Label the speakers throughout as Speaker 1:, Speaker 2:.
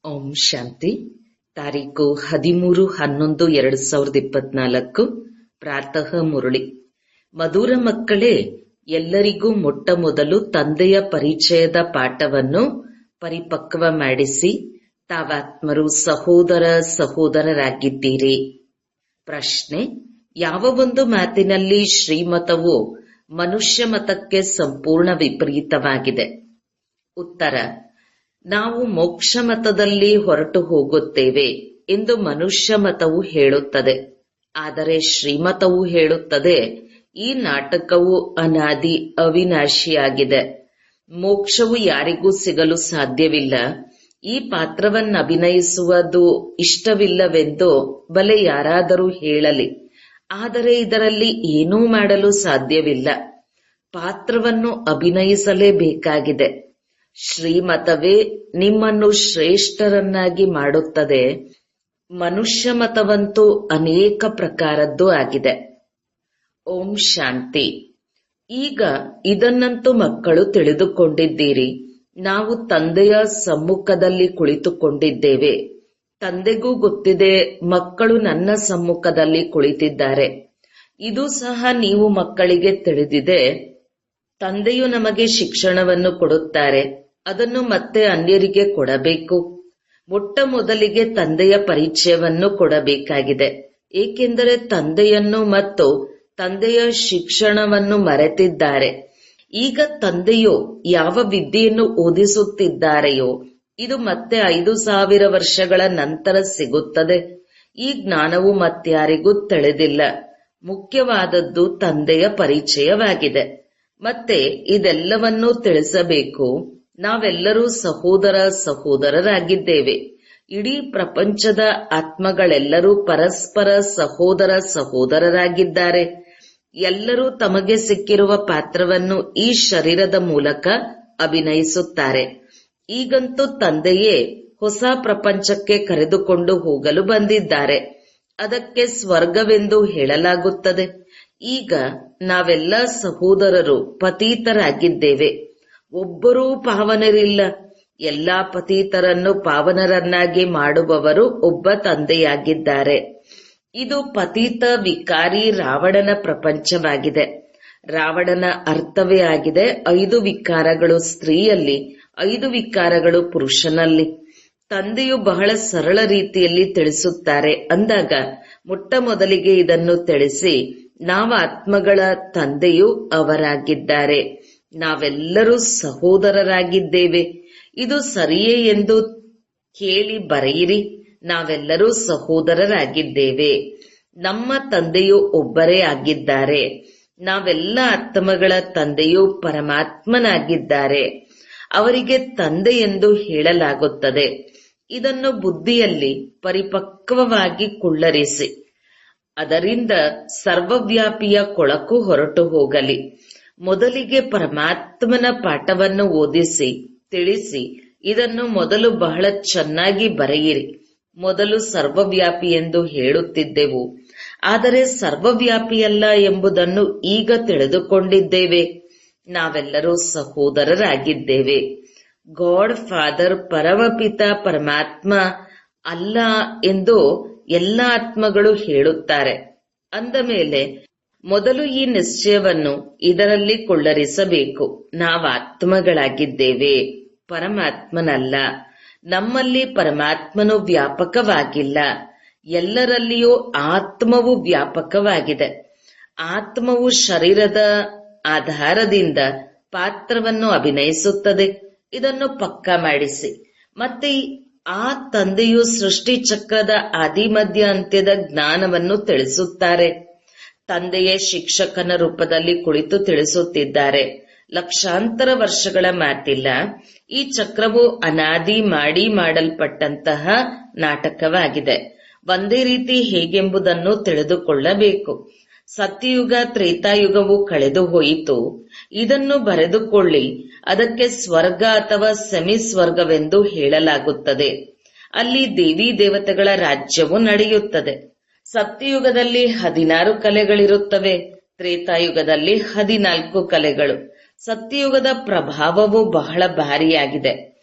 Speaker 1: ಓಂ ಶಾಂತಿ. ತಾರೀಕು 13/11/2024. ಪ್ರಾತಃ ಮುರಳಿ. ಮಧುರ ಮಕ್ಕಳೇ, ಎಲ್ಲರಿಗೂ ಮೊಟ್ಟ ಮೊದಲು ತಂದೆಯ ಪರಿಚಯದ ಪಾಠವನ್ನು ಪರಿಪಕ್ವ ಮಾಡಿಸಿ ತಾವಾತ್ಮರು ಸಹೋದರ ಸಹೋದರರಾಗಿದ್ದೀರಿ. ಪ್ರಶ್ನೆ: ಯಾವ ಒಂದು ಮಾತಿನಲ್ಲಿ ಶ್ರೀಮತವು ಮನುಷ್ಯ ಮತಕ್ಕೆ ಸಂಪೂರ್ಣ ವಿಪರೀತವಾಗಿದೆ? ಉತ್ತರ: ನಾವು ಮೋಕ್ಷ ಮತದಲ್ಲಿ ಹೊರಟು ಹೋಗುತ್ತೇವೆ ಎಂದು ಮನುಷ್ಯ ಮತವು ಹೇಳುತ್ತದೆ. ಆದರೆ ಶ್ರೀಮತವು ಹೇಳುತ್ತದೆ, ಈ ನಾಟಕವು ಅನಾದಿ ಅವಿನಾಶಿಯಾಗಿದೆ. ಮೋಕ್ಷವು ಯಾರಿಗೂ ಸಿಗಲು ಸಾಧ್ಯವಿಲ್ಲ. ಈ ಪಾತ್ರವನ್ನು ಅಭಿನಯಿಸುವುದು ಇಷ್ಟವಿಲ್ಲವೆಂದು ಬಲೆ ಯಾರಾದರೂ ಹೇಳಲಿ, ಆದರೆ ಇದರಲ್ಲಿ ಏನೂ ಮಾಡಲು ಸಾಧ್ಯವಿಲ್ಲ. ಪಾತ್ರವನ್ನು ಅಭಿನಯಿಸಲೇಬೇಕಾಗಿದೆ. ಶ್ರೀಮತವೇ ನಿಮ್ಮನ್ನು ಶ್ರೇಷ್ಠರನ್ನಾಗಿ ಮಾಡುತ್ತದೆ. ಮನುಷ್ಯ ಮತವಂತೂ ಅನೇಕ ಪ್ರಕಾರದ್ದು ಆಗಿದೆ. ಓಂ ಶಾಂತಿ. ಈಗ ಇದನ್ನಂತೂ ಮಕ್ಕಳು ತಿಳಿದುಕೊಂಡಿದ್ದೀರಿ. ನಾವು ತಂದೆಯ ಸಮ್ಮುಖದಲ್ಲಿ ಕುಳಿತುಕೊಂಡಿದ್ದೇವೆ. ತಂದೆಗೂ ಗೊತ್ತಿದೆ ಮಕ್ಕಳು ನನ್ನ ಸಮ್ಮುಖದಲ್ಲಿ ಕುಳಿತಿದ್ದಾರೆ. ಇದು ಸಹ ನೀವು ಮಕ್ಕಳಿಗೆ ತಿಳಿದಿದೆ. ತಂದೆಯು ನಮಗೆ ಶಿಕ್ಷಣವನ್ನು ಕೊಡುತ್ತಾರೆ, ಅದನ್ನು ಮತ್ತೆ ಅನ್ಯರಿಗೆ ಕೊಡಬೇಕು. ಮೊಟ್ಟ ಮೊದಲಿಗೆ ತಂದೆಯ ಪರಿಚಯವನ್ನು ಕೊಡಬೇಕಾಗಿದೆ. ಏಕೆಂದರೆ ತಂದೆಯನ್ನು ಮತ್ತು ತಂದೆಯ ಶಿಕ್ಷಣವನ್ನು ಮರೆತಿದ್ದಾರೆ. ಈಗ ತಂದೆಯು ಯಾವ ವಿದ್ಯೆಯನ್ನು ಓದಿಸುತ್ತಿದ್ದಾರೆಯೋ ಇದು ಮತ್ತೆ 5000 ವರ್ಷಗಳ ನಂತರ ಸಿಗುತ್ತದೆ. ಈ ಜ್ಞಾನವು ಮತ್ಯಾರಿಗೂ ತಿಳಿದಿಲ್ಲ. ಮುಖ್ಯವಾದದ್ದು ತಂದೆಯ ಪರಿಚಯವಾಗಿದೆ. ಮತ್ತೆ ಇದೆಲ್ಲವನ್ನೂ ತಿಳಿಸಬೇಕು. ನಾವೆಲ್ಲರೂ ಸಹೋದರ ಸಹೋದರರಾಗಿದ್ದೇವೆ. ಇಡೀ ಪ್ರಪಂಚದ ಆತ್ಮಗಳೆಲ್ಲರೂ ಪರಸ್ಪರ ಸಹೋದರ ಸಹೋದರರಾಗಿದ್ದಾರೆ. ಎಲ್ಲರೂ ತಮಗೆ ಸಿಕ್ಕಿರುವ ಪಾತ್ರವನ್ನು ಈ ಶರೀರದ ಮೂಲಕ ಅಭಿನಯಿಸುತ್ತಾರೆ. ಈಗಂತೂ ತಂದೆಯೇ ಹೊಸ ಪ್ರಪಂಚಕ್ಕೆ ಕರೆದುಕೊಂಡು ಹೋಗಲು ಬಂದಿದ್ದಾರೆ. ಅದಕ್ಕೆ ಸ್ವರ್ಗವೆಂದು ಹೇಳಲಾಗುತ್ತದೆ. ಈಗ ನಾವೆಲ್ಲ ಸಹೋದರರು ಪತೀತರಾಗಿದ್ದೇವೆ. ಒಬ್ಬರೂ ಪಾವನರಿಲ್ಲ. ಎಲ್ಲಾ ಪತೀತರನ್ನು ಪಾವನರನ್ನಾಗಿ ಮಾಡುವವರು ಒಬ್ಬ ತಂದೆಯಾಗಿದ್ದಾರೆ. ಇದು ಪತೀತ ವಿಕಾರಿ ರಾವಣನ ಪ್ರಪಂಚವಾಗಿದೆ. ರಾವಣನ ಅರ್ಥವೇ ಆಗಿದೆ 5 ವಿಕಾರಗಳು ಸ್ತ್ರೀಯಲ್ಲಿ, 5 ವಿಕಾರಗಳು ಪುರುಷನಲ್ಲಿ. ತಂದೆಯು ಬಹಳ ಸರಳ ರೀತಿಯಲ್ಲಿ ತಿಳಿಸುತ್ತಾರೆ. ಅಂದಾಗ ಮೊಟ್ಟ ಮೊದಲಿಗೆ ಇದನ್ನು ತಿಳಿಸಿ, ನಾವು ಆತ್ಮಗಳ ತಂದೆಯು ಅವರಾಗಿದ್ದಾರೆ. ನಾವೆಲ್ಲರೂ ಸಹೋದರರಾಗಿದ್ದೇವೆ. ಇದು ಸರಿಯೇ ಎಂದು ಕೇಳಿ ಬರೆಯಿರಿ. ನಾವೆಲ್ಲರೂ ಸಹೋದರರಾಗಿದ್ದೇವೆ. ನಮ್ಮ ತಂದೆಯು ಒಬ್ಬರೇ ಆಗಿದ್ದಾರೆ. ನಾವೆಲ್ಲ ಆತ್ಮಗಳ ತಂದೆಯು ಪರಮಾತ್ಮನಾಗಿದ್ದಾರೆ. ಅವರಿಗೆ ತಂದೆ ಎಂದು ಹೇಳಲಾಗುತ್ತದೆ. ಇದನ್ನು ಬುದ್ಧಿಯಲ್ಲಿ ಪರಿಪಕ್ವವಾಗಿ ಕುಳ್ಳರಿಸಿ. ಅದರಿಂದ ಸರ್ವವ್ಯಾಪಿಯ ಕೊಳಕು ಹೊರಟು ಹೋಗಲಿ. ಮೊದಲಿಗೆ ಪರಮಾತ್ಮನ ಪಾಠವನ್ನು ಓದಿಸಿ ತಿಳಿಸಿ. ಇದನ್ನು ಮೊದಲು ಬಹಳ ಚೆನ್ನಾಗಿ ಬರೆಯಿರಿ. ಮೊದಲು ಸರ್ವವ್ಯಾಪಿ ಎಂದು ಹೇಳುತ್ತಿದ್ದೆವು, ಆದರೆ ಸರ್ವವ್ಯಾಪಿಯಲ್ಲ ಎಂಬುದನ್ನು ಈಗ ತಿಳಿದುಕೊಂಡಿದ್ದೇವೆ. ನಾವೆಲ್ಲರೂ ಸಹೋದರರಾಗಿದ್ದೇವೆ. ಗಾಡ್ ಫಾದರ್ ಪರಮಪಿತ ಪರಮಾತ್ಮ ಅಲ್ಲ ಎಂದು ಎಲ್ಲ ಆತ್ಮಗಳು ಹೇಳುತ್ತಾರೆ. ಅಂದ ಮೇಲೆ ಮೊದಲು ಈ ನಿಶ್ಚಯವನ್ನು ಇದರಲ್ಲಿ ಕೊಳ್ಳರಿಸಬೇಕು. ನಾವು ಆತ್ಮಗಳಾಗಿದ್ದೇವೆ, ಪರಮಾತ್ಮನಲ್ಲ. ನಮ್ಮಲ್ಲಿ ಪರಮಾತ್ಮನು ವ್ಯಾಪಕವಾಗಿಲ್ಲ. ಎಲ್ಲರಲ್ಲಿಯೂ ಆತ್ಮವು ವ್ಯಾಪಕವಾಗಿದೆ. ಆತ್ಮವು ಶರೀರದ ಆಧಾರದಿಂದ ಪಾತ್ರವನ್ನು ಅಭಿನಯಿಸುತ್ತದೆ. ಇದನ್ನು ಪಕ್ಕಾ ಮಾಡಿಸಿ. ಮತ್ತೆ ಆ ತಂದೆಯು ಸೃಷ್ಟಿ ಚಕ್ರದ ಆದಿಮಧ್ಯ ಅಂತ್ಯದ ಜ್ಞಾನವನ್ನು ತಿಳಿಸುತ್ತಾರೆ. ತಂದೆಯೇ ಶಿಕ್ಷಕನ ರೂಪದಲ್ಲಿ ಕುಳಿತು ತಿಳಿಸುತ್ತಿದ್ದಾರೆ. ಲಕ್ಷಾಂತರ ವರ್ಷಗಳ ಮಾತಿಲ್ಲ. ಈ ಚಕ್ರವು ಅನಾದಿ ಮಾಡಲ್ಪಟ್ಟಂತಹ ನಾಟಕವಾಗಿದೆ. ಒಂದೇ ರೀತಿ ಹೇಗೆಂಬುದನ್ನು ತಿಳಿದುಕೊಳ್ಳಬೇಕು. ಸತ್ಯಯುಗ ತ್ರೇತಾಯುಗವು ಕಳೆದು ಹೋಯಿತು. ಇದನ್ನು ಬರೆದುಕೊಳ್ಳಿ. ಅದಕ್ಕೆ ಸ್ವರ್ಗ ಅಥವಾ ಸೆಮಿ ಸ್ವರ್ಗವೆಂದು ಹೇಳಲಾಗುತ್ತದೆ. ಅಲ್ಲಿ ದೇವಿ ದೇವತೆಗಳ ರಾಜ್ಯವು ನಡೆಯುತ್ತದೆ. ಸತ್ಯಯುಗದಲ್ಲಿ 16 ಕಲೆಗಳಿರುತ್ತವೆ. ತ್ರೇತಾಯುಗದಲ್ಲಿ 14 ಕಲೆಗಳು. ಸತ್ಯಯುಗದ ಪ್ರಭಾವವು ಬಹಳ ಭಾರಿಯಾಗಿದೆ.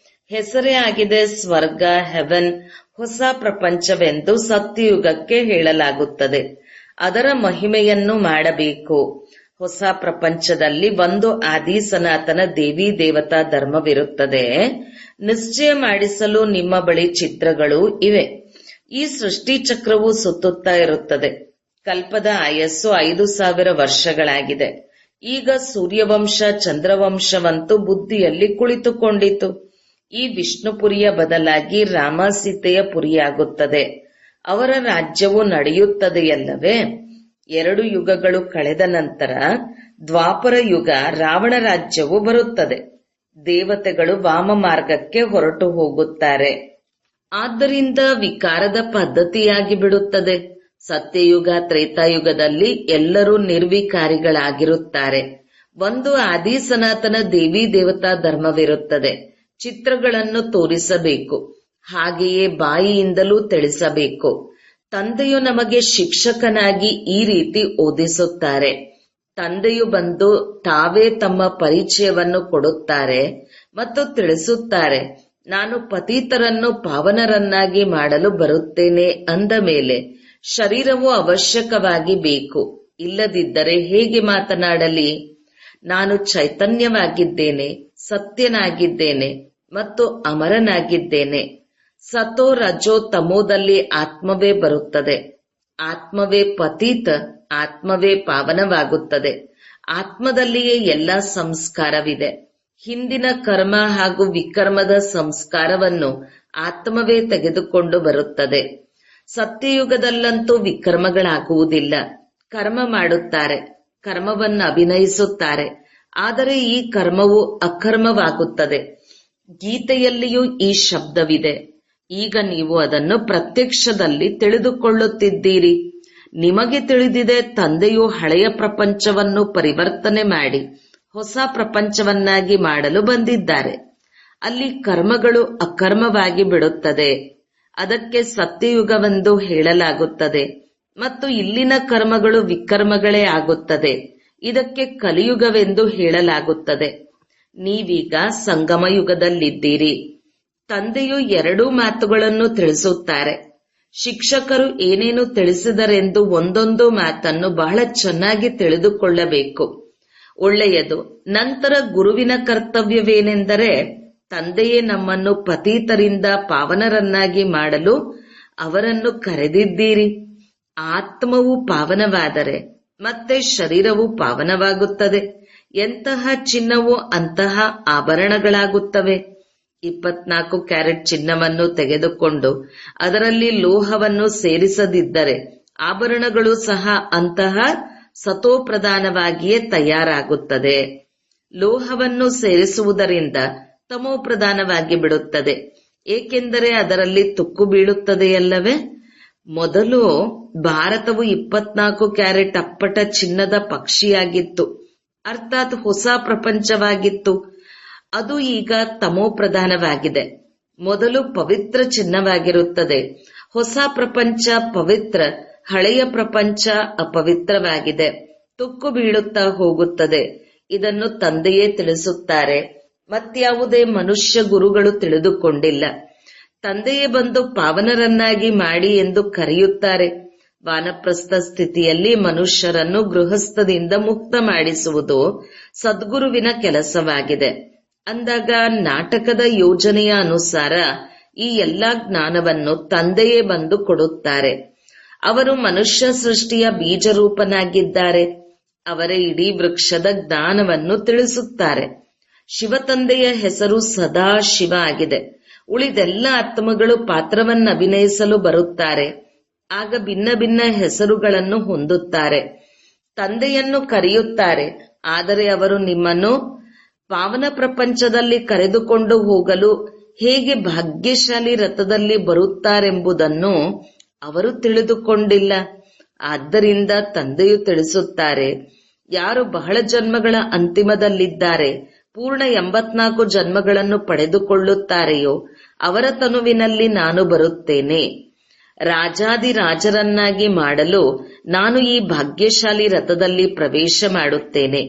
Speaker 1: ಹೆಸರೇ ಆಗಿದೆ ಸ್ವರ್ಗ, ಹೆವೆನ್, ಹೊಸ ಪ್ರಪಂಚವೆಂದು ಸತ್ಯಯುಗಕ್ಕೆ ಹೇಳಲಾಗುತ್ತದೆ. ಅದರ ಮಹಿಮೆಯನ್ನು ಮಾಡಬೇಕು. ಹೊಸ ಪ್ರಪಂಚದಲ್ಲಿ ಒಂದು ಆದಿ ಸನಾತನ ದೇವಿ ದೇವತಾ ಧರ್ಮವಿರುತ್ತದೆ. ನಿಶ್ಚಯ ಮಾಡಿಸಲು ನಿಮ್ಮ ಬಳಿ ಚಿತ್ರಗಳು ಇವೆ. ಈ ಸೃಷ್ಟಿ ಚಕ್ರವು ಸುತ್ತುತ್ತಾ ಇರುತ್ತದೆ. ಕಲ್ಪದ ಆಯಸ್ಸು 5000 ವರ್ಷಗಳಾಗಿದೆ. ಈಗ ಸೂರ್ಯವಂಶ ಚಂದ್ರವಂಶವಂತೂ ಬುದ್ಧಿಯಲ್ಲಿ ಕುಳಿತುಕೊಂಡಿತು. ಈ ವಿಷ್ಣುಪುರಿಯ ಬದಲಾಗಿ ರಾಮ ಸೀತೆಯ ಪುರಿಯಾಗುತ್ತದೆ. ಅವರ ರಾಜ್ಯವು ನಡೆಯುತ್ತದೆಯಲ್ಲವೇ? 2 ಯುಗಗಳು ಕಳೆದ ನಂತರ ದ್ವಾಪರ ಯುಗ ರಾವಣ ರಾಜ್ಯವು ಬರುತ್ತದೆ. ದೇವತೆಗಳು ವಾಮ ಮಾರ್ಗಕ್ಕೆ ಹೊರಟು ಹೋಗುತ್ತಾರೆ. ಆದ್ದರಿಂದ ವಿಕಾರದ ಪದ್ಧತಿಯಾಗಿ ಬಿಡುತ್ತದೆ. ಸತ್ಯಯುಗ ತ್ರೇತಾಯುಗದಲ್ಲಿ ಎಲ್ಲರೂ ನಿರ್ವಿಕಾರಿಗಳಾಗಿರುತ್ತಾರೆ. ಒಂದು ಆದಿ ಸನಾತನ ದೇವಿ ದೇವತಾ ಧರ್ಮವಿರುತ್ತದೆ. ಚಿತ್ರಗಳನ್ನು ತೋರಿಸಬೇಕು, ಹಾಗೆಯೇ ಬಾಯಿಯಿಂದಲೂ ತಿಳಿಸಬೇಕು. ತಂದೆಯು ನಮಗೆ ಶಿಕ್ಷಕನಾಗಿ ಈ ರೀತಿ ಓದಿಸುತ್ತಾರೆ. ತಂದೆಯು ಬಂದು ತಾವೇ ತಮ್ಮ ಪರಿಚಯವನ್ನು ಕೊಡುತ್ತಾರೆ ಮತ್ತು ತಿಳಿಸುತ್ತಾರೆ. ನಾನು ಪತಿತರನ್ನು ಪಾವನರನ್ನಾಗಿ ಮಾಡಲು ಬರುತ್ತೇನೆ ಅಂದ ಮೇಲೆ ಶರೀರವು ಅವಶ್ಯಕವಾಗಿ ಬೇಕು. ಇಲ್ಲದಿದ್ದರೆ ಹೇಗೆ ಮಾತನಾಡಲಿ? ನಾನು ಚೈತನ್ಯವಾಗಿದ್ದೇನೆ, ಸತ್ಯನಾಗಿದ್ದೇನೆ ಮತ್ತು ಅಮರನಾಗಿದ್ದೇನೆ. ಸತೋ ರಜೋ ತಮೋದಲ್ಲಿ ಆತ್ಮವೇ ಬರುತ್ತದೆ. ಆತ್ಮವೇ ಪತೀತ, ಆತ್ಮವೇ ಪಾವನವಾಗುತ್ತದೆ. ಆತ್ಮದಲ್ಲಿಯೇ ಎಲ್ಲ ಸಂಸ್ಕಾರವಿದೆ. ಹಿಂದಿನ ಕರ್ಮ ಹಾಗೂ ವಿಕರ್ಮದ ಸಂಸ್ಕಾರವನ್ನು ಆತ್ಮವೇ ತೆಗೆದುಕೊಂಡು ಬರುತ್ತದೆ. ಸತ್ಯಯುಗದಲ್ಲಂತೂ ವಿಕರ್ಮಗಳಾಗುವುದಿಲ್ಲ. ಕರ್ಮ ಮಾಡುತ್ತಾರೆ, ಕರ್ಮವನ್ನು ಅಭಿನಯಿಸುತ್ತಾರೆ. ಆದರೆ ಈ ಕರ್ಮವು ಅಕರ್ಮವಾಗುತ್ತದೆ. ಗೀತೆಯಲ್ಲಿಯೂ ಈ ಶಬ್ದವಿದೆ. ಈಗ ನೀವು ಅದನ್ನು ಪ್ರತ್ಯಕ್ಷದಲ್ಲಿ ತಿಳಿದುಕೊಳ್ಳುತ್ತಿದ್ದೀರಿ. ನಿಮಗೆ ತಿಳಿದಿದೆ, ತಂದೆಯು ಹಳೆಯ ಪ್ರಪಂಚವನ್ನು ಪರಿವರ್ತನೆ ಮಾಡಿ ಹೊಸ ಪ್ರಪಂಚವನ್ನಾಗಿ ಮಾಡಲು ಬಂದಿದ್ದಾರೆ. ಅಲ್ಲಿ ಕರ್ಮಗಳು ಅಕರ್ಮವಾಗಿ ಬಿಡುತ್ತದೆ. ಅದಕ್ಕೆ ಸತ್ಯಯುಗವೆಂದು ಹೇಳಲಾಗುತ್ತದೆ. ಮತ್ತು ಇಲ್ಲಿನ ಕರ್ಮಗಳು ವಿಕರ್ಮಗಳೇ ಆಗುತ್ತದೆ. ಇದಕ್ಕೆ ಕಲಿಯುಗವೆಂದು ಹೇಳಲಾಗುತ್ತದೆ. ನೀವೀಗ ಸಂಗಮ ಯುಗದಲ್ಲಿದ್ದೀರಿ. ತಂದೆಯು 2 ಮಾತುಗಳನ್ನು ತಿಳಿಸುತ್ತಾರೆ. ಶಿಕ್ಷಕರು ಏನೇನು ತಿಳಿಸಿದರೆಂದು ಒಂದೊಂದು ಮಾತನ್ನು ಬಹಳ ಚೆನ್ನಾಗಿ ತಿಳಿದುಕೊಳ್ಳಬೇಕು. ಒಳ್ಳೆಯದು. ನಂತರ ಗುರುವಿನ ಕರ್ತವ್ಯವೇನೆಂದರೆ, ತಂದೆಯೇ ನಮ್ಮನ್ನು ಪತೀತರಿಂದ ಪಾವನರನ್ನಾಗಿ ಮಾಡಲು ಅವರನ್ನು ಕರೆದಿದ್ದೀರಿ. ಆತ್ಮವು ಪಾವನವಾದರೆ ಮತ್ತೆ ಶರೀರವು ಪಾವನವಾಗುತ್ತದೆ. ಎಂತಹ ಚಿನ್ನವು ಅಂತಹ ಆಭರಣಗಳಾಗುತ್ತವೆ. 24 ಕ್ಯಾರೆಟ್ ಚಿನ್ನವನ್ನು ತೆಗೆದುಕೊಂಡು ಅದರಲ್ಲಿ ಲೋಹವನ್ನು ಸೇರಿಸದಿದ್ದರೆ ಆಭರಣಗಳು ಸಹ ಅಂತಹ ಸತೋಪ್ರಧಾನವಾಗಿಯೇ ತಯಾರಾಗುತ್ತದೆ. ಲೋಹವನ್ನು ಸೇರಿಸುವುದರಿಂದ ತಮೋಪ್ರಧಾನವಾಗಿ ಬಿಡುತ್ತದೆ. ಏಕೆಂದರೆ ಅದರಲ್ಲಿ ತುಕ್ಕು ಬೀಳುತ್ತದೆಯಲ್ಲವೇ? ಮೊದಲು ಭಾರತವು 24 ಕ್ಯಾರೆಟ್ ಅಪ್ಪಟ ಚಿನ್ನದ ಪಕ್ಷಿಯಾಗಿತ್ತು, ಅರ್ಥಾತ್ ಹೊಸ ಪ್ರಪಂಚವಾಗಿತ್ತು. ಅದು ಈಗ ತಮೋಪ್ರಧಾನವಾಗಿದೆ. ಮೊದಲು ಪವಿತ್ರ ಚಿನ್ನವಾಗಿರುತ್ತದೆ. ಹೊಸ ಪ್ರಪಂಚ ಪವಿತ್ರ, ಹಳೆಯ ಪ್ರಪಂಚ ಅಪವಿತ್ರವಾಗಿದೆ. ತುಕ್ಕು ಬೀಳುತ್ತಾ ಹೋಗುತ್ತದೆ. ಇದನ್ನು ತಂದೆಯೇ ತಿಳಿಸುತ್ತಾರೆ. ಮತ್ಯಾವುದೇ ಮನುಷ್ಯ ಗುರುಗಳು ತಿಳಿದುಕೊಂಡಿಲ್ಲ. ತಂದೆಯೇ ಬಂದು ಪಾವನರನ್ನಾಗಿ ಮಾಡಿ ಎಂದು ಕರೆಯುತ್ತಾರೆ. ವಾನಪ್ರಸ್ಥ ಸ್ಥಿತಿಯಲ್ಲಿ ಮನುಷ್ಯರನ್ನು ಗೃಹಸ್ಥದಿಂದ ಮುಕ್ತ ಮಾಡಿಸುವುದು ಸದ್ಗುರುವಿನ ಕೆಲಸವಾಗಿದೆ. ಅಂದಾಗ ನಾಟಕದ ಯೋಜನೆಯ ಅನುಸಾರ ಈ ಎಲ್ಲಾ ಜ್ಞಾನವನ್ನು ತಂದೆಯೇ ಬಂದು ಕೊಡುತ್ತಾರೆ. ಅವರು ಮನುಷ್ಯ ಸೃಷ್ಟಿಯ ಬೀಜರೂಪನಾಗಿದ್ದಾರೆ. ಅವರೇ ಇಡೀ ವೃಕ್ಷದ ಜ್ಞಾನವನ್ನು ತಿಳಿಸುತ್ತಾರೆ. ಶಿವತಂದೆಯ ಹೆಸರು ಸದಾ ಶಿವ ಆಗಿದೆ. ಉಳಿದೆಲ್ಲ ಆತ್ಮಗಳು ಪಾತ್ರವನ್ನು ಅಭಿನಯಿಸಲು ಬರುತ್ತಾರೆ. ಆಗ ಭಿನ್ನ ಭಿನ್ನ ಹೆಸರುಗಳನ್ನು ಹೊಂದುತ್ತಾರೆ. ತಂದೆಯನ್ನು ಕರೆಯುತ್ತಾರೆ. ಆದರೆ ಅವರು ನಿಮ್ಮನ್ನು ಪಾವನ ಪ್ರಪಂಚದಲ್ಲಿ ಕರೆದುಕೊಂಡು ಹೋಗಲು ಹೇಗೆ ಭಾಗ್ಯಶಾಲಿ ರಥದಲ್ಲಿ ಬರುತ್ತಾರೆಂಬುದನ್ನು ಅವರು ತಿಳಿದುಕೊಂಡಿಲ್ಲ. ಆದ್ದರಿಂದ ತಂದೆಯು ತಿಳಿಸುತ್ತಾರೆ, ಯಾರು ಬಹಳ ಜನ್ಮಗಳ ಅಂತಿಮದಲ್ಲಿದ್ದಾರೆ, ಪೂರ್ಣ 84 ಜನ್ಮಗಳನ್ನು ಪಡೆದುಕೊಳ್ಳುತ್ತಾರೆಯೋ ಅವರ ತನುವಿನಲ್ಲಿ ನಾನು ಬರುತ್ತೇನೆ. ರಾಜಾದಿರಾಜರನ್ನಾಗಿ ಮಾಡಲು ನಾನು ಈ ಭಾಗ್ಯಶಾಲಿ ರಥದಲ್ಲಿ ಪ್ರವೇಶ ಮಾಡುತ್ತೇನೆ.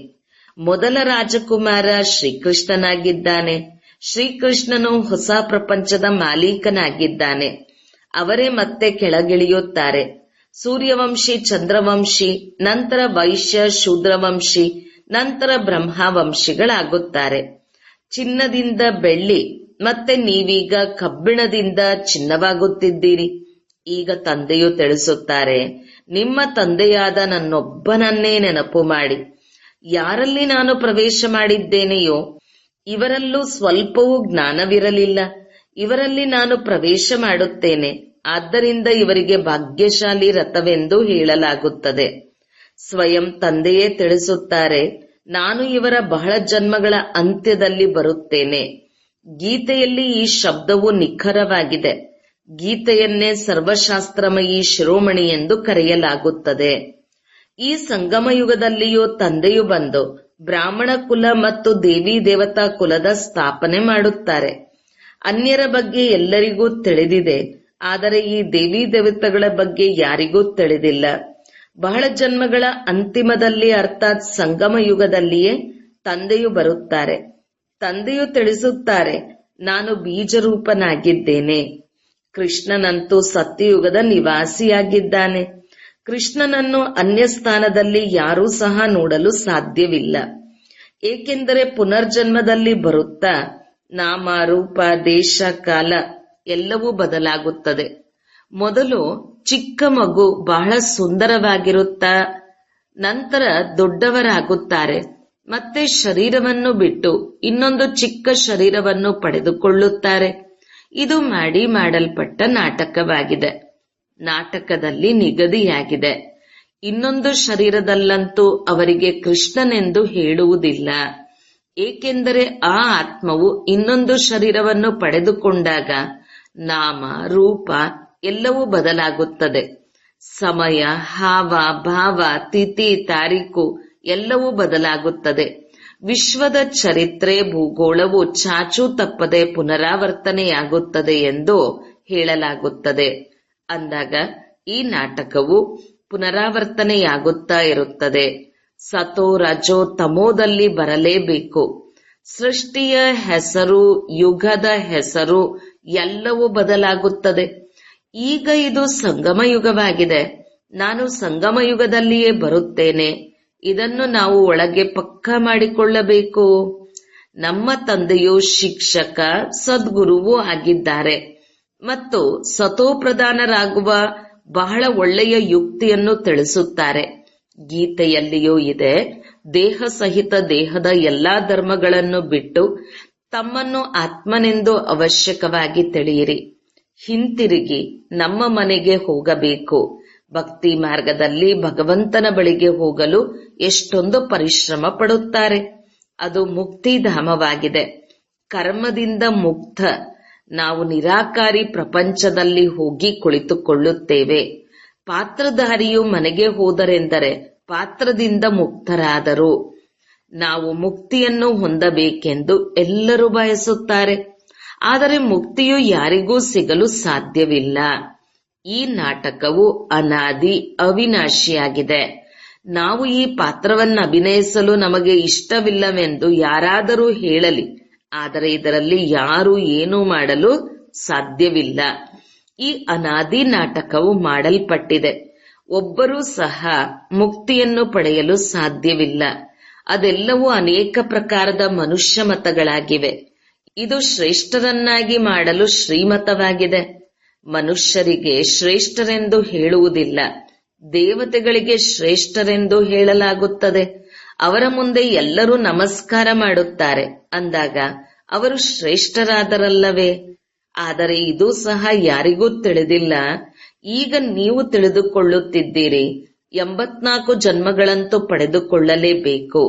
Speaker 1: ಮೊದಲ ರಾಜಕುಮಾರ ಶ್ರೀಕೃಷ್ಣನಾಗಿದ್ದಾನೆ. ಶ್ರೀಕೃಷ್ಣನು ಹೊಸ ಪ್ರಪಂಚದ ಮಾಲೀಕನಾಗಿದ್ದಾನೆ. ಅವರೇ ಮತ್ತೆ ಕೆಳಗಿಳಿಯುತ್ತಾರೆ. ಸೂರ್ಯವಂಶಿ, ಚಂದ್ರವಂಶಿ, ನಂತರ ವೈಶ್ಯ, ಶೂದ್ರವಂಶಿ, ನಂತರ ಬ್ರಹ್ಮವಂಶಿಗಳಾಗುತ್ತಾರೆ. ಚಿನ್ನದಿಂದ ಬೆಳ್ಳಿ, ಮತ್ತೆ ನೀವೀಗ ಕಬ್ಬಿಣದಿಂದ ಚಿನ್ನವಾಗುತ್ತಿದ್ದೀರಿ. ಈಗ ತಂದೆಯು ತಿಳಿಸುತ್ತಾರೆ, ನಿಮ್ಮ ತಂದೆಯಾದ ನನ್ನೊಬ್ಬನನ್ನೇ ನೆನಪು ಮಾಡಿ. ಯಾರಲ್ಲಿ ನಾನು ಪ್ರವೇಶ ಮಾಡಿದ್ದೇನೆಯೋ ಇವರಲ್ಲೂ ಸ್ವಲ್ಪವೂ ಜ್ಞಾನವಿರಲಿಲ್ಲ. ಇವರಲ್ಲಿ ನಾನು ಪ್ರವೇಶ ಮಾಡುತ್ತೇನೆ. ಆದ್ದರಿಂದ ಇವರಿಗೆ ಭಾಗ್ಯಶಾಲಿ ರಥವೆಂದು ಹೇಳಲಾಗುತ್ತದೆ. ಸ್ವಯಂ ತಂದೆಯೇ ತಿಳಿಸುತ್ತಾರೆ, ನಾನು ಇವರ ಬಹಳ ಜನ್ಮಗಳ ಅಂತ್ಯದಲ್ಲಿ ಬರುತ್ತೇನೆ. ಗೀತೆಯಲ್ಲಿ ಈ ಶಬ್ದವು ನಿಖರವಾಗಿದೆ. ಗೀತೆಯನ್ನೇ ಸರ್ವಶಾಸ್ತ್ರಮಯಿ ಶಿರೋಮಣಿ ಎಂದು ಕರೆಯಲಾಗುತ್ತದೆ. ಈ ಸಂಗಮಯುಗದಲ್ಲಿಯೂ ತಂದೆಯು ಬಂದು ಬ್ರಾಹ್ಮಣ ಕುಲ ಮತ್ತು ದೇವಿ ದೇವತಾ ಕುಲದ ಸ್ಥಾಪನೆ ಮಾಡುತ್ತಾರೆ. ಅನ್ಯರ ಬಗ್ಗೆ ಎಲ್ಲರಿಗೂ ತಿಳಿದಿದೆ, ಆದರೆ ಈ ದೇವಿ ದೇವತೆಗಳ ಬಗ್ಗೆ ಯಾರಿಗೂ ತಿಳಿದಿಲ್ಲ. ಬಹಳ ಜನ್ಮಗಳ ಅಂತಿಮದಲ್ಲಿ ಅರ್ಥಾತ್ ಸಂಗಮ ಯುಗದಲ್ಲಿಯೇ ತಂದೆಯು ಬರುತ್ತಾರೆ. ತಂದೆಯು ತಿಳಿಸುತ್ತಾರೆ, ನಾನು ಬೀಜರೂಪನಾಗಿದ್ದೇನೆ. ಕೃಷ್ಣನಂತೂ ಸತ್ಯಯುಗದ ನಿವಾಸಿಯಾಗಿದ್ದಾನೆ. ಕೃಷ್ಣನನ್ನು ಅನ್ಯ ಸ್ಥಾನದಲ್ಲಿ ಯಾರೂ ಸಹ ನೋಡಲು ಸಾಧ್ಯವಿಲ್ಲ. ಏಕೆಂದರೆ ಪುನರ್ಜನ್ಮದಲ್ಲಿ ಬರುತ್ತಾ ನಾಮ, ರೂಪ, ದೇಶ, ಕಾಲ ಎಲ್ಲವೂ ಬದಲಾಗುತ್ತದೆ. ಮೊದಲು ಚಿಕ್ಕ ಮಗು ಬಹಳ ಸುಂದರವಾಗಿರುತ್ತಾ ನಂತರ ದೊಡ್ಡವರಾಗುತ್ತಾರೆ. ಮತ್ತೆ ಶರೀರವನ್ನು ಬಿಟ್ಟು ಇನ್ನೊಂದು ಚಿಕ್ಕ ಶರೀರವನ್ನು ಪಡೆದುಕೊಳ್ಳುತ್ತಾರೆ. ಇದು ಮಾಡಲ್ಪಟ್ಟ ನಾಟಕವಾಗಿದೆ. ನಾಟಕದಲ್ಲಿ ನಿಗದಿಯಾಗಿದೆ. ಇನ್ನೊಂದು ಶರೀರದಲ್ಲಂತೂ ಅವರಿಗೆ ಕೃಷ್ಣನೆಂದು ಹೇಳುವುದಿಲ್ಲ. ಏಕೆಂದರೆ ಆ ಆತ್ಮವು ಇನ್ನೊಂದು ಶರೀರವನ್ನು ಪಡೆದುಕೊಂಡಾಗ ನಾಮ, ರೂಪ ಎಲ್ಲವೂ ಬದಲಾಗುತ್ತದೆ. ಸಮಯ, ಹಾವ, ಭಾವ, ತಿಥಿ, ತಾರೀಕು ಎಲ್ಲವೂ ಬದಲಾಗುತ್ತದೆ. ವಿಶ್ವದ ಚರಿತ್ರೆ, ಭೂಗೋಳವು ಚಾಚೂ ತಪ್ಪದೆ ಪುನರಾವರ್ತನೆಯಾಗುತ್ತದೆ ಎಂದು ಹೇಳಲಾಗುತ್ತದೆ. ಅಂದಾಗ ಈ ನಾಟಕವು ಪುನರಾವರ್ತನೆಯಾಗುತ್ತಾ ಇರುತ್ತದೆ. ಸತೋ, ರಜೋ, ತಮೋದಲ್ಲಿ ಬರಲೇಬೇಕು. ಸೃಷ್ಟಿಯ ಹೆಸರು, ಯುಗದ ಹೆಸರು ಎಲ್ಲವೂ ಬದಲಾಗುತ್ತದೆ. ಈಗ ಇದು ಸಂಗಮ ಯುಗವಾಗಿದೆ. ನಾನು ಸಂಗಮ ಯುಗದಲ್ಲಿಯೇ ಬರುತ್ತೇನೆ. ಇದನ್ನು ನಾವು ಒಳಗೆ ಪಕ್ಕಾ ಮಾಡಿಕೊಳ್ಳಬೇಕು. ನಮ್ಮ ತಂದೆಯು ಶಿಕ್ಷಕ, ಸದ್ಗುರುವೂ ಆಗಿದ್ದಾರೆ ಮತ್ತು ಸತೋಪ್ರಧಾನರಾಗುವ ಬಹಳ ಒಳ್ಳೆಯ ಯುಕ್ತಿಯನ್ನು ತಿಳಿಸುತ್ತಾರೆ. ಗೀತೆಯಲ್ಲಿಯೂ ಇದೆ, ದೇಹ ಸಹಿತ ದೇಹದ ಎಲ್ಲಾ ಧರ್ಮಗಳನ್ನು ಬಿಟ್ಟು ತಮ್ಮನ್ನು ಆತ್ಮನೆಂದು ಅವಶ್ಯಕವಾಗಿ ತಿಳಿಯಿರಿ. ಹಿಂತಿರುಗಿ ನಮ್ಮ ಮನೆಗೆ ಹೋಗಬೇಕು. ಭಕ್ತಿ ಮಾರ್ಗದಲ್ಲಿ ಭಗವಂತನ ಬಳಿಗೆ ಹೋಗಲು ಎಷ್ಟೊಂದು ಪರಿಶ್ರಮ ಪಡುತ್ತಾರೆ. ಅದು ಮುಕ್ತಿಧಾಮವಾಗಿದೆ. ಕರ್ಮದಿಂದ ಮುಕ್ತ ನಾವು ನಿರಾಕಾರಿ ಪ್ರಪಂಚದಲ್ಲಿ ಹೋಗಿ ಕುಳಿತುಕೊಳ್ಳುತ್ತೇವೆ. ಪಾತ್ರಧಾರಿಯು ಮನೆಗೆ ಹೋದರೆಂದರೆ ಪಾತ್ರದಿಂದ ಮುಕ್ತರಾದರು. ನಾವು ಮುಕ್ತಿಯನ್ನು ಹೊಂದಬೇಕೆಂದು ಎಲ್ಲರೂ ಬಯಸುತ್ತಾರೆ. ಆದರೆ ಮುಕ್ತಿಯು ಯಾರಿಗೂ ಸಿಗಲು ಸಾಧ್ಯವಿಲ್ಲ. ಈ ನಾಟಕವು ಅನಾದಿ, ಅವಿನಾಶಿಯಾಗಿದೆ. ನಾವು ಈ ಪಾತ್ರವನ್ನು ಅಭಿನಯಿಸಲು ನಮಗೆ ಇಷ್ಟವಿಲ್ಲವೆಂದು ಯಾರಾದರೂ ಹೇಳಲಿ, ಆದರೆ ಇದರಲ್ಲಿ ಯಾರೂ ಏನೂ ಮಾಡಲು ಸಾಧ್ಯವಿಲ್ಲ. ಈ ಅನಾದಿ ನಾಟಕವು ಮಾಡಲ್ಪಟ್ಟಿದೆ. ಒಬ್ಬರೂ ಸಹ ಮುಕ್ತಿಯನ್ನು ಪಡೆಯಲು ಸಾಧ್ಯವಿಲ್ಲ. ಅದೆಲ್ಲವೂ ಅನೇಕ ಪ್ರಕಾರದ ಮನುಷ್ಯ ಮತಗಳಾಗಿವೆ. ಇದು ಶ್ರೇಷ್ಠರನ್ನಾಗಿ ಮಾಡಲು ಶ್ರೀಮತವಾಗಿದೆ. ಮನುಷ್ಯರಿಗೆ ಶ್ರೇಷ್ಠರೆಂದು ಹೇಳುವುದಿಲ್ಲ, ದೇವತೆಗಳಿಗೆ ಶ್ರೇಷ್ಠರೆಂದು ಹೇಳಲಾಗುತ್ತದೆ. ಅವರ ಮುಂದೆ ಎಲ್ಲರೂ ನಮಸ್ಕಾರ ಮಾಡುತ್ತಾರೆ ಅಂದಾಗ ಅವರು ಶ್ರೇಷ್ಠರಾದರಲ್ಲವೇ? ಆದರೆ ಇದು ಸಹ ಯಾರಿಗೂ ತಿಳಿದಿಲ್ಲ. ಈಗ ನೀವು ತಿಳಿದುಕೊಳ್ಳುತ್ತಿದ್ದೀರಿ. 84 ಜನ್ಮಗಳಂತೂ ಪಡೆದುಕೊಳ್ಳಲೇಬೇಕು.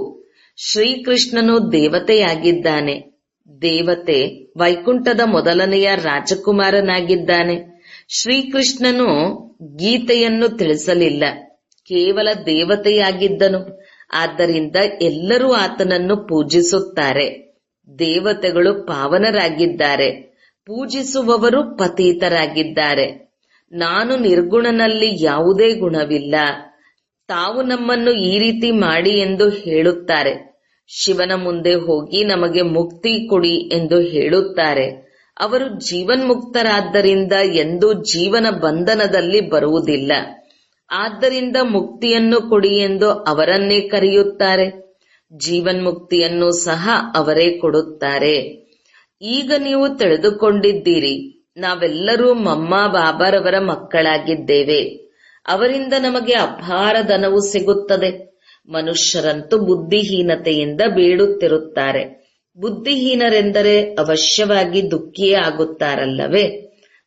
Speaker 1: ಶ್ರೀಕೃಷ್ಣನು ದೇವತೆಯಾಗಿದ್ದಾನೆ. ದೇವತೆ ವೈಕುಂಠದ ಮೊದಲನೆಯ ರಾಜಕುಮಾರನಾಗಿದ್ದಾನೆ. ಶ್ರೀಕೃಷ್ಣನು ಗೀತೆಯನ್ನು ತಿಳಿಸಲಿಲ್ಲ, ಕೇವಲ ದೇವತೆಯಾಗಿದ್ದನು. ಆದ್ದರಿಂದ ಎಲ್ಲರೂ ಆತನನ್ನು ಪೂಜಿಸುತ್ತಾರೆ. ದೇವತೆಗಳು ಪಾವನರಾಗಿದ್ದಾರೆ, ಪೂಜಿಸುವವರು ಪತೀತರಾಗಿದ್ದಾರೆ. ನಾನು ನಿರ್ಗುಣನಲ್ಲಿ ಯಾವುದೇ ಗುಣವಿಲ್ಲ. ತಾವು ನಮ್ಮನ್ನು ಈ ರೀತಿ ಮಾಡಿ ಎಂದು ಹೇಳುತ್ತಾರೆ. ಶಿವನ ಮುಂದೆ ಹೋಗಿ ನಮಗೆ ಮುಕ್ತಿ ಕೊಡಿ ಎಂದು ಹೇಳುತ್ತಾರೆ. ಅವರು ಜೀವನ್ಮುಕ್ತರಾದ್ದರಿಂದ ಎಂದೂ ಜೀವನ ಬಂಧನದಲ್ಲಿ ಬರುವುದಿಲ್ಲ. ಆದ್ದರಿಂದ ಮುಕ್ತಿಯನ್ನು ಕೊಡಿ ಎಂದು ಅವರನ್ನೇ ಕರೆಯುತ್ತಾರೆ. ಜೀವನ್ಮುಕ್ತಿಯನ್ನು ಸಹ ಅವರೇ ಕೊಡುತ್ತಾರೆ. ಈಗ ನೀವು ತಿಳಿದುಕೊಂಡಿದ್ದೀರಿ, ನಾವೆಲ್ಲರೂ ಮಮ್ಮ ಬಾಬಾರವರ ಮಕ್ಕಳಾಗಿದ್ದೇವೆ. ಅವರಿಂದ ನಮಗೆ ಅಪಾರ ಧನವು ಸಿಗುತ್ತದೆ. ಮನುಷ್ಯರಂತೂ ಬುದ್ಧಿಹೀನತೆಯಿಂದ ಬೇಡುತ್ತಿರುತ್ತಾರೆ. ಬುದ್ಧಿಹೀನರೆಂದರೆ ಅವಶ್ಯವಾಗಿ ದುಃಖಿಯೇ ಆಗುತ್ತಾರಲ್ಲವೇ?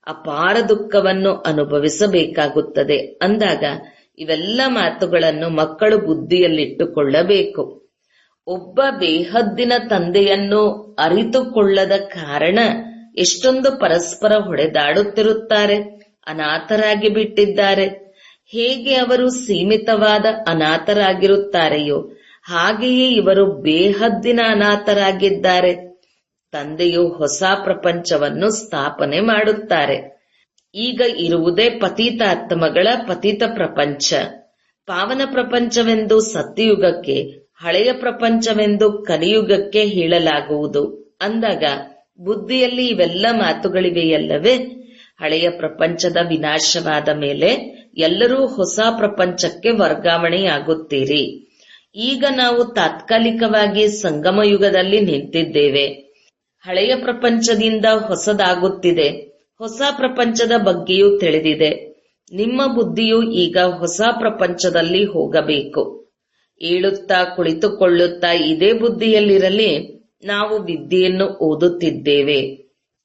Speaker 1: ಅಪಾರ ದುಃಖವನ್ನು ಅನುಭವಿಸಬೇಕಾಗುತ್ತದೆ. ಅಂದಾಗ ಇವೆಲ್ಲ ಮಾತುಗಳನ್ನು ಮಕ್ಕಳು ಬುದ್ಧಿಯಲ್ಲಿಟ್ಟುಕೊಳ್ಳಬೇಕು. ಒಬ್ಬ ಬೇಹದ್ದಿನ ತಂದೆಯನ್ನು ಅರಿತುಕೊಳ್ಳದ ಕಾರಣ ಎಷ್ಟೊಂದು ಪರಸ್ಪರ ಹೊಡೆದಾಡುತ್ತಿರುತ್ತಾರೆ. ಅನಾಥರಾಗಿ ಬಿಟ್ಟಿದ್ದಾರೆ. ಹೇಗೆ ಅವರು ಸೀಮಿತವಾದ ಅನಾಥರಾಗಿರುತ್ತಾರೆಯೋ ಹಾಗೆಯೇ ಇವರು ಬೇಹದ್ದಿನ ಅನಾಥರಾಗಿದ್ದಾರೆ. ತಂದೆಯು ಹೊಸ ಪ್ರಪಂಚವನ್ನು ಸ್ಥಾಪನೆ ಮಾಡುತ್ತಾರೆ. ಈಗ ಇರುವುದೇ ಪತಿತಾತ್ಮಗಳ ಪತಿತ ಪ್ರಪಂಚ. ಪಾವನ ಪ್ರಪಂಚವೆಂದು ಸತ್ಯಯುಗಕ್ಕೆ, ಹಳೆಯ ಪ್ರಪಂಚವೆಂದು ಕಲಿಯುಗಕ್ಕೆ ಹೇಳಲಾಗುವುದು. ಅಂದಾಗ ಬುದ್ಧಿಯಲ್ಲಿ ಇವೆಲ್ಲ ಮಾತುಗಳಿವೆಯಲ್ಲವೇ? ಹಳೆಯ ಪ್ರಪಂಚದ ವಿನಾಶವಾದ ಮೇಲೆ ಎಲ್ಲರೂ ಹೊಸ ಪ್ರಪಂಚಕ್ಕೆ ವರ್ಗಾವಣೆಯಾಗುತ್ತೀರಿ. ಈಗ ನಾವು ತಾತ್ಕಾಲಿಕವಾಗಿ ಸಂಗಮ ಯುಗದಲ್ಲಿ ನಿಂತಿದ್ದೇವೆ. ಹಳೆಯ ಪ್ರಪಂಚದಿಂದ ಹೊಸದಾಗುತ್ತಿದೆ. ಹೊಸ ಪ್ರಪಂಚದ ಬಗ್ಗೆಯೂ ತಿಳಿದಿದೆ. ನಿಮ್ಮ ಬುದ್ಧಿಯು ಈಗ ಹೊಸ ಪ್ರಪಂಚದಲ್ಲಿ ಹೋಗಬೇಕು. ಏಳುತ್ತಾ ಕುಳಿತುಕೊಳ್ಳುತ್ತಾ ಇದೇ ಬುದ್ಧಿಯಲ್ಲಿರಲಿ. ನಾವು ವಿದ್ಯೆಯನ್ನು ಓದುತ್ತಿದ್ದೇವೆ.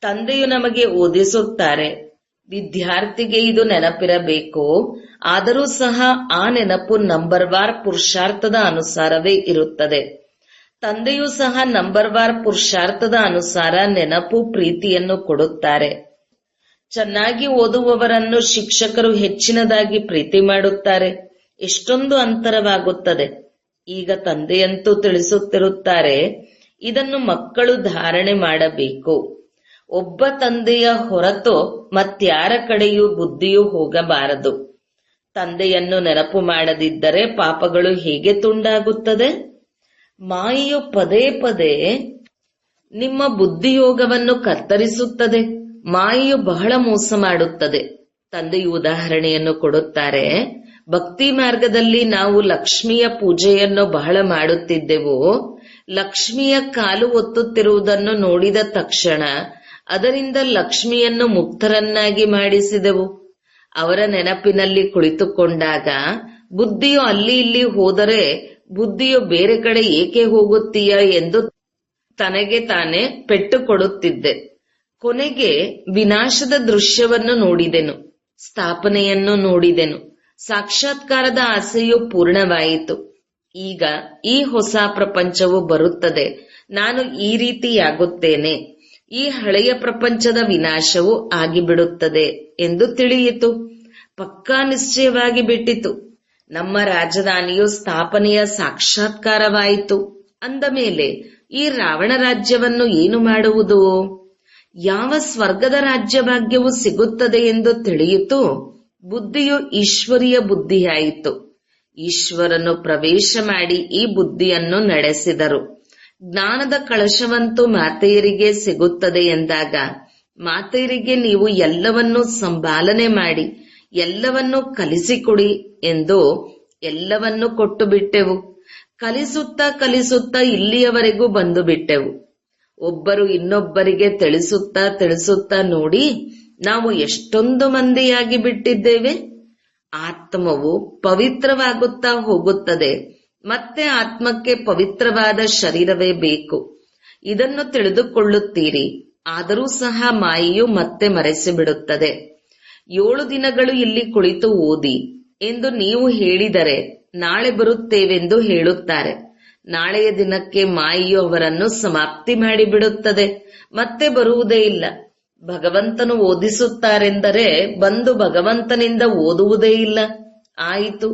Speaker 1: ತಂದೆಯು ನಮಗೆ ಓದಿಸುತ್ತಾರೆ. ವಿದ್ಯಾರ್ಥಿಗೆ ಇದು ನೆನಪಿರಬೇಕು. ಆದರೂ ಸಹ ಆ ನೆನಪು ನಂಬರ್ವಾರ್ ಪುರುಷಾರ್ಥದ ಅನುಸಾರವೇ ಇರುತ್ತದೆ. ತಂದೆಯೂ ಸಹ ನಂಬರ್ವಾರ್ ಪುರುಷಾರ್ಥದ ಅನುಸಾರ ನೆನಪು ಪ್ರೀತಿಯನ್ನು ಕೊಡುತ್ತಾರೆ. ಚೆನ್ನಾಗಿ ಓದುವವರನ್ನು ಶಿಕ್ಷಕರು ಹೆಚ್ಚಿನದಾಗಿ ಪ್ರೀತಿ ಮಾಡುತ್ತಾರೆ. ಎಷ್ಟೊಂದು ಅಂತರವಾಗುತ್ತದೆ. ಈಗ ತಂದೆಯಂತೂ ತಿಳಿಸುತ್ತಿರುತ್ತಾರೆ, ಇದನ್ನು ಮಕ್ಕಳು ಧಾರಣೆ ಮಾಡಬೇಕು. ಒಬ್ಬ ತಂದೆಯ ಹೊರತು ಮತ್ಯಾರ ಕಡೆಯೂ ಬುದ್ಧಿಯೂ ಹೋಗಬಾರದು. ತಂದೆಯನ್ನು ನೆನಪು ಮಾಡದಿದ್ದರೆ ಪಾಪಗಳು ಹೇಗೆ ತುಂಡಾಗುತ್ತದೆ? ಮಾಯೆಯು ಪದೇ ಪದೇ ನಿಮ್ಮ ಬುದ್ಧಿಯೋಗವನ್ನು ಕತ್ತರಿಸುತ್ತದೆ. ಮಾಯೆಯು ಬಹಳ ಮೋಸ ಮಾಡುತ್ತದೆ. ತಂದೆಯು ಉದಾಹರಣೆಯನ್ನು ಕೊಡುತ್ತಾರೆ. ಭಕ್ತಿ ಮಾರ್ಗದಲ್ಲಿ ನಾವು ಲಕ್ಷ್ಮಿಯ ಪೂಜೆಯನ್ನು ಬಹಳ ಮಾಡುತ್ತಿದ್ದೆವು. ಲಕ್ಷ್ಮಿಯ ಕಾಲು ಒತ್ತುತ್ತಿರುವುದನ್ನು ನೋಡಿದ ತಕ್ಷಣ ಅದರಿಂದ ಲಕ್ಷ್ಮಿಯನ್ನು ಮುಕ್ತರನ್ನಾಗಿ ಮಾಡಿಸಿದೆವು. ಅವರ ನೆನಪಿನಲ್ಲಿ ಕುಳಿತುಕೊಂಡಾಗ ಬುದ್ಧಿಯು ಅಲ್ಲಿ ಇಲ್ಲಿ ಹೋದರೆ ಬುದ್ಧಿಯು ಬೇರೆ ಕಡೆ ಏಕೆ ಹೋಗುತ್ತೀಯ ಎಂದು ತನಗೆ ತಾನೇ ಪೆಟ್ಟು ಕೊಡುತ್ತಿದ್ದೆ. ಕೊನೆಗೆ ವಿನಾಶದ ದೃಶ್ಯವನ್ನು ನೋಡಿದೆನು, ಸ್ಥಾಪನೆಯನ್ನು ನೋಡಿದೆನು. ಸಾಕ್ಷಾತ್ಕಾರದ ಆಸೆಯು ಪೂರ್ಣವಾಯಿತು. ಈಗ ಈ ಹೊಸ ಪ್ರಪಂಚವು ಬರುತ್ತದೆ. ನಾನು ಈ ರೀತಿಯಾಗುತ್ತೇನೆ. ಈ ಹಳೆಯ ಪ್ರಪಂಚದ ವಿನಾಶವು ಆಗಿಬಿಡುತ್ತದೆ ಎಂದು ತಿಳಿಯಿತು. ಪಕ್ಕಾ ನಿಶ್ಚಯವಾಗಿ ಬಿಟ್ಟಿತು. ನಮ್ಮ ರಾಜಧಾನಿಯು ಸ್ಥಾಪನೆಯ ಸಾಕ್ಷಾತ್ಕಾರವಾಯಿತು. ಅಂದ ಮೇಲೆ ಈ ರಾವಣ ರಾಜ್ಯವನ್ನು ಏನು ಮಾಡುವುದು? ಯಾವ ಸ್ವರ್ಗದ ರಾಜ್ಯಭಾಗ್ಯವು ಸಿಗುತ್ತದೆ ಎಂದು ತಿಳಿಯಿತು. ಬುದ್ಧಿಯು ಈಶ್ವರೀಯ ಬುದ್ಧಿಯಾಯಿತು. ಈಶ್ವರನು ಪ್ರವೇಶ ಮಾಡಿ ಈ ಬುದ್ಧಿಯನ್ನು ನಡೆಸಿದರು. ಜ್ಞಾನದ ಕಳಶವಂತೂ ಮಾತೆಯರಿಗೆ ಸಿಗುತ್ತದೆ ಎಂದಾಗ ಮಾತೆಯರಿಗೆ ನೀವು ಎಲ್ಲವನ್ನೂ ಸಂಭಾಲನೆ ಮಾಡಿ ಎಲ್ಲವನ್ನೂ ಕಲಿಸಿಕೊಡಿ ಎಂದು ಎಲ್ಲವನ್ನೂ ಕೊಟ್ಟು ಬಿಟ್ಟೆವು. ಕಲಿಸುತ್ತಾ ಕಲಿಸುತ್ತಾ ಇಲ್ಲಿಯವರೆಗೂ ಬಂದು ಬಿಟ್ಟೆವು. ಒಬ್ಬರು ಇನ್ನೊಬ್ಬರಿಗೆ ತಿಳಿಸುತ್ತಾ ನೋಡಿ ನಾವು ಎಷ್ಟೊಂದು ಮಂದಿಯಾಗಿ ಬಿಟ್ಟಿದ್ದೇವೆ. ಆತ್ಮವು ಪವಿತ್ರವಾಗುತ್ತಾ ಹೋಗುತ್ತದೆ. ಮತ್ತೆ ಆತ್ಮಕ್ಕೆ ಪವಿತ್ರವಾದ ಶರೀರವೇ ಬೇಕು. ಇದನ್ನು ತಿಳಿದುಕೊಳ್ಳುತ್ತೀರಿ. ಆದರೂ ಸಹ ಮಾಯೆಯು ಮತ್ತೆ ಮರೆಸಿಬಿಡುತ್ತದೆ. 7 ದಿನಗಳು ಇಲ್ಲಿ ಕುಳಿತು ಓದಿ ಎಂದು ನೀವು ಹೇಳಿದರೆ ನಾಳೆ ಬರುತ್ತೇವೆಂದು ಹೇಳುತ್ತಾರೆ. ನಾಳೆಯ ದಿನಕ್ಕೆ ಮಾಯೆಯು ಅವರನ್ನು ಸಮಾಪ್ತಿ ಮಾಡಿಬಿಡುತ್ತದೆ. ಮತ್ತೆ ಬರುವುದೇ ಇಲ್ಲ. ಭಗವಂತನು ಓದಿಸುತ್ತಾರೆಂದರೆ ಬಂದು ಭಗವಂತನಿಂದ ಓದುವುದೇ ಇಲ್ಲ. ಆಯಿತು,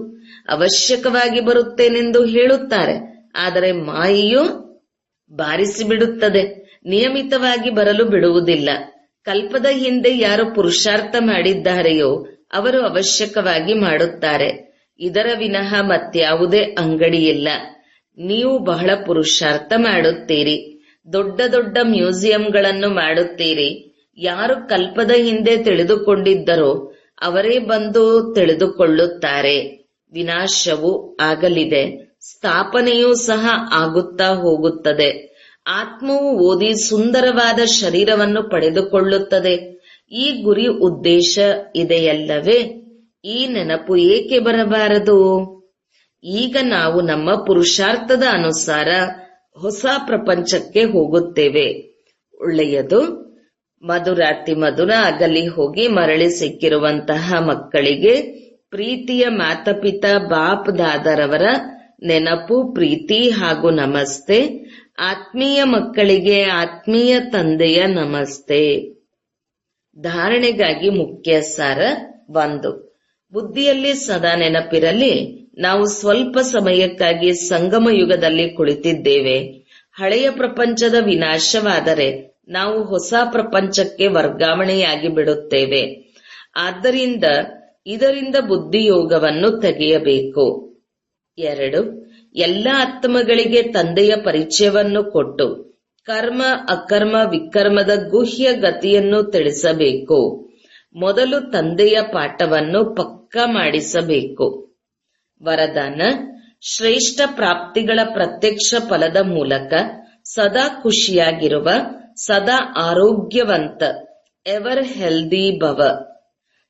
Speaker 1: ಅವಶ್ಯಕವಾಗಿ ಬರುತ್ತೇನೆಂದು ಹೇಳುತ್ತಾರೆ. ಆದರೆ ಮಾಯೆಯು ಬಾರಿಸಿಬಿಡುತ್ತದೆ. ನಿಯಮಿತವಾಗಿ ಬರಲು ಬಿಡುವುದಿಲ್ಲ. ಕಲ್ಪದ ಹಿಂದೆ ಯಾರು ಪುರುಷಾರ್ಥ ಮಾಡಿದ್ದಾರೆಯೋ ಅವರು ಅವಶ್ಯಕವಾಗಿ ಮಾಡುತ್ತಾರೆ. ಇದರ ವಿನಃ ಮತ್ಯಾವುದೇ ಅಂಗಡಿಯಿಲ್ಲ. ನೀವು ಬಹಳ ಪುರುಷಾರ್ಥ ಮಾಡುತ್ತೀರಿ. ದೊಡ್ಡ ದೊಡ್ಡ ಮ್ಯೂಸಿಯಂಗಳನ್ನು ಮಾಡುತ್ತೀರಿ. ಯಾರು ಕಲ್ಪದ ಹಿಂದೆ ತಿಳಿದುಕೊಂಡಿದ್ದರೋ ಅವರೇ ಬಂದು ತಿಳಿದುಕೊಳ್ಳುತ್ತಾರೆ. ವಿನಾಶವು ಆಗಲಿದೆ, ಸ್ಥಾಪನೆಯೂ ಸಹ ಆಗುತ್ತಾ ಹೋಗುತ್ತದೆ. ಆತ್ಮವು ಓದಿ ಸುಂದರವಾದ ಶರೀರವನ್ನು ಪಡೆದುಕೊಳ್ಳುತ್ತದೆ. ಈ ಗುರಿ ಉದ್ದೇಶ ಇದೆಯಲ್ಲವೇ? ಈ ನೆನಪು ಏಕೆ ಬರಬಾರದು? ಈಗ ನಾವು ನಮ್ಮ ಪುರುಷಾರ್ಥದ ಅನುಸಾರ ಹೊಸ ಪ್ರಪಂಚಕ್ಕೆ ಹೋಗುತ್ತೇವೆ. ಒಳ್ಳೆಯದು. ಮಧುರಾತಿ ಮಧುರ ಅಗಲಿ ಹೋಗಿ ಮರಳಿ ಸಿಕ್ಕಿರುವಂತಹ ಮಕ್ಕಳಿಗೆ ಪ್ರೀತಿಯ ಮಾತಾಪಿತಾ ಬಾಪ್ ದಾದರವರ ನೆನಪು, ಪ್ರೀತಿ ಹಾಗೂ ನಮಸ್ತೆ. ಆತ್ಮೀಯ ಮಕ್ಕಳಿಗೆ ಆತ್ಮೀಯ ತಂದೆಯ ನಮಸ್ತೆ. ಧಾರಣೆಗಾಗಿ ಮುಖ್ಯ ಸಾರ 1. ಬುದ್ಧಿಯಲ್ಲಿ ಸದಾ ನೆನಪಿರಲಿ, ನಾವು ಸ್ವಲ್ಪ ಸಮಯಕ್ಕಾಗಿ ಸಂಗಮ ಯುಗದಲ್ಲಿ ಕುಳಿತಿದ್ದೇವೆ. ಹಳೆಯ ಪ್ರಪಂಚದ ವಿನಾಶವಾದರೆ ನಾವು ಹೊಸ ಪ್ರಪಂಚಕ್ಕೆ ವರ್ಗಾವಣೆಯಾಗಿ ಬಿಡುತ್ತೇವೆ. ಆದ್ದರಿಂದ ಇದರಿಂದ ಬುದ್ಧಿಯೋಗವನ್ನು ತೆಗೆಯಬೇಕು. 2. ಎಲ್ಲ ಆತ್ಮಗಳಿಗೆ ತಂದೆಯ ಪರಿಚಯವನ್ನು ಕೊಟ್ಟು ಕರ್ಮ ಅಕರ್ಮ ವಿಕರ್ಮದ ಗುಹ್ಯ ಗತಿಯನ್ನು ತಿಳಿಸಬೇಕು. ಮೊದಲು ತಂದೆಯ ಪಾಠವನ್ನು ಪಕ್ಕಾ ಮಾಡಿಸಬೇಕು. ವರದಾನ: ಶ್ರೇಷ್ಠ ಪ್ರಾಪ್ತಿಗಳ ಪ್ರತ್ಯಕ್ಷ ಫಲದ ಮೂಲಕ ಸದಾ ಖುಷಿಯಾಗಿರುವ, ಸದಾ ಆರೋಗ್ಯವಂತ, ಎವರ್ ಹೆಲ್ದಿ ಭವ.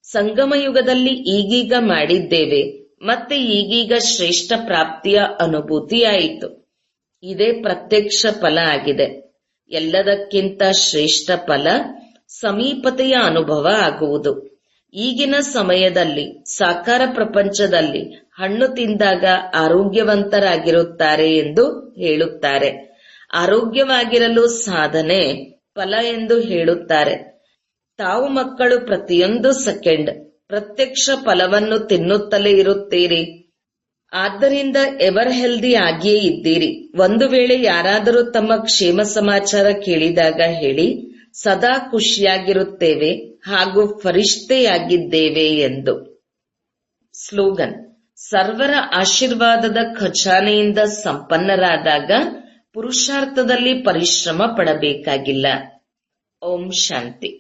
Speaker 1: ಸಂಗಮಯುಗದಲ್ಲಿ ಈಗೀಗ ಮಾಡಿದ್ದೇವೆ, ಮತ್ತೆ ಈಗೀಗ ಶ್ರೇಷ್ಠ ಪ್ರಾಪ್ತಿಯ ಅನುಭೂತಿಯಾಯಿತು. ಇದೇ ಪ್ರತ್ಯಕ್ಷ ಫಲ ಆಗಿದೆ. ಎಲ್ಲದಕ್ಕಿಂತ ಶ್ರೇಷ್ಠ ಫಲ ಸಮೀಪತೆಯ ಅನುಭವ ಆಗುವುದು. ಈಗಿನ ಸಮಯದಲ್ಲಿ ಸಾಕಾರ ಪ್ರಪಂಚದಲ್ಲಿ ಹಣ್ಣು ತಿಂದಾಗ ಆರೋಗ್ಯವಂತರಾಗಿರುತ್ತಾರೆ ಎಂದು ಹೇಳುತ್ತಾರೆ. ಆರೋಗ್ಯವಾಗಿರಲು ಸಾಧನೆ ಫಲ ಎಂದು ಹೇಳುತ್ತಾರೆ. ತಾವು ಮಕ್ಕಳು ಪ್ರತಿಯೊಂದು ಸೆಕೆಂಡ್ ಪ್ರತ್ಯಕ್ಷ ಫಲವನ್ನು ತಿನ್ನುತ್ತಲೇ ಇರುತ್ತೀರಿ. ಆದ್ದರಿಂದ ಎವರ್ ಹೆಲ್ದಿ ಆಗಿಯೇ ಇದ್ದೀರಿ. ಒಂದು ವೇಳೆ ಯಾರಾದರೂ ತಮ್ಮ ಕ್ಷೇಮ ಸಮಾಚಾರ ಕೇಳಿದಾಗ ಹೇಳಿ, ಸದಾ ಖುಷಿಯಾಗಿರುತ್ತೇವೆ ಹಾಗೂ ಫರಿಷ್ಠೆಯಾಗಿದ್ದೇವೆ ಎಂದು. ಸ್ಲೋಗನ್: ಸರ್ವರ ಆಶೀರ್ವಾದದ ಖಜಾನೆಯಿಂದ ಸಂಪನ್ನರಾದಾಗ ಪುರುಷಾರ್ಥದಲ್ಲಿ ಪರಿಶ್ರಮ ಪಡಬೇಕಾಗಿಲ್ಲ. ಓಂ ಶಾಂತಿ.